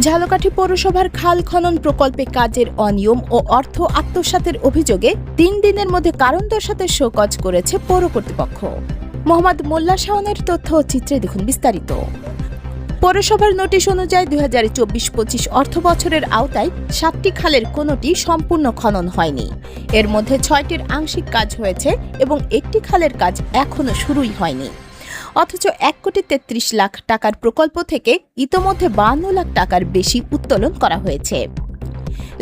ঝালকাঠি পৌরসভার খাল খনন প্রকল্পে কাজের অনিয়ম ও অর্থ আত্মসাতের অভিযোগে ৩ দিনের মধ্যে কারণ দর্শাতে শোকজ করেছে পৌর কর্তৃপক্ষ। মোহাম্মদ মোল্লা শাওনের তথ্য ও চিত্রে দেখুন বিস্তারিত। পৌরসভার নোটিশ অনুযায়ী ২০২৪-২৫ অর্থ বছরের আওতায় ৭টি খালের কোনোটি সম্পূর্ণ খনন হয়নি। এর মধ্যে ৬টির আংশিক কাজ হয়েছে এবং একটি খালের কাজ এখনো শুরুই হয়নি। অথচ ১,৩৩,০০,০০০ টাকার প্রকল্প থেকে ইতোমধ্যে ৫২ লাখ টাকার বেশি উত্তোলন করা হয়েছে।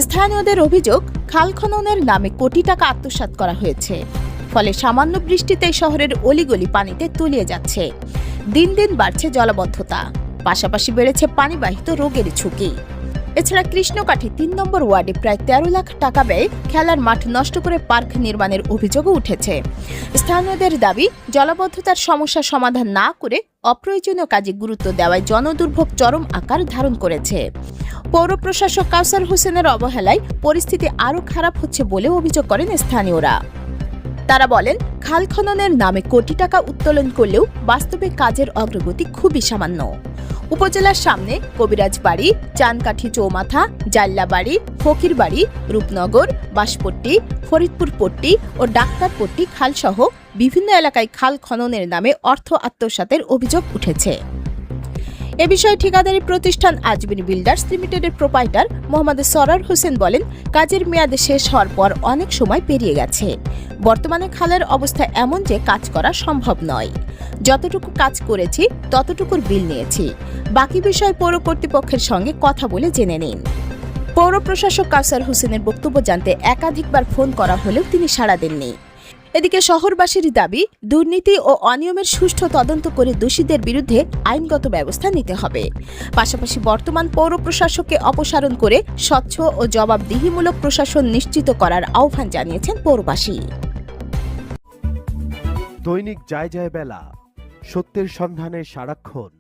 স্থানীয়দের অভিযোগ, খাল খননের নামে কোটি টাকা আত্মসাৎ করা হয়েছে। ফলে সামান্য বৃষ্টিতে শহরের অলিগলি পানিতে তলিয়ে যাচ্ছে। দিন দিন বাড়ছে জলাবদ্ধতা, পাশাপাশি বেড়েছে পানিবাহিত রোগের ঝুঁকি। এছাড়া কৃষ্ণকাঠি ৩ নম্বর ওয়ার্ডে প্রায় ১৩ লাখ টাকা ব্যয়ে খেলার মাঠ নষ্ট করে পার্ক নির্মাণের অভিযোগও উঠেছে। স্থানীয়দের দাবি, জলাবদ্ধতার সমস্যা সমাধান না করে অপ্রয়োজনীয় কাজে গুরুত্ব দেওয়ায় জনদুর্ভোগ চরম আকার ধারণ করেছে। পৌর প্রশাসক কাউসার হোসেনের অবহেলায় পরিস্থিতি আরও খারাপ হচ্ছে বলে অভিযোগ করেন স্থানীয়রা। তারা বলেন, খাল খননের নামে কোটি টাকা উত্তোলন করলেও বাস্তবে কাজের অগ্রগতি খুবই সামান্য। উপজেলার সামনে কবিরাজবাড়ি, চানকাঠি চৌমাথা, জাল্লাবাড়ি, ফকিরবাড়ি, রূপনগর, বাঁশপট্টি, ফরিদপুর পট্টি ও ডাক্তারপট্টি খালসহ বিভিন্ন এলাকায় খাল খননের নামে অর্থ আত্মসাতের অভিযোগ উঠেছে। এ বিষয়ে ঠিকাদারি প্রতিষ্ঠান আজমির বিল্ডার্স লিমিটেডের প্রোপাইটার মোহাম্মদ সরার হোসেন বলেন, কাজের মেয়াদ শেষ হওয়ার পর অনেক সময় পেরিয়ে গেছে। বর্তমানে খালের অবস্থা এমন যে কাজ করা সম্ভব নয়। যতটুকু কাজ করেছি ততটুকুর বিল নিয়েছি। বাকি বিষয় পৌর কর্তৃপক্ষের সঙ্গে কথা বলে জেনে নিন। পৌর প্রশাসক কাউসার হোসেনের বক্তব্য জানতে একাধিকবার ফোন করা হলেও তিনি সাড়া দেননি। এদিকে শহরবাসীর দাবি, দুর্নীতি ও অনিয়মের সুষ্ঠু তদন্ত করে দোষীদের বিরুদ্ধে আইনগত ব্যবস্থা নিতে হবে। পাশাপাশি বর্তমান পৌর প্রশাসককে অপসারণ করে স্বচ্ছ ও জবাবদিহিমূলক প্রশাসন নিশ্চিত করার আহ্বান জানিয়েছেন পৌরবাসী। দৈনিক যায় যায় বেলা, সত্যের সন্ধানে সারাক্ষণ।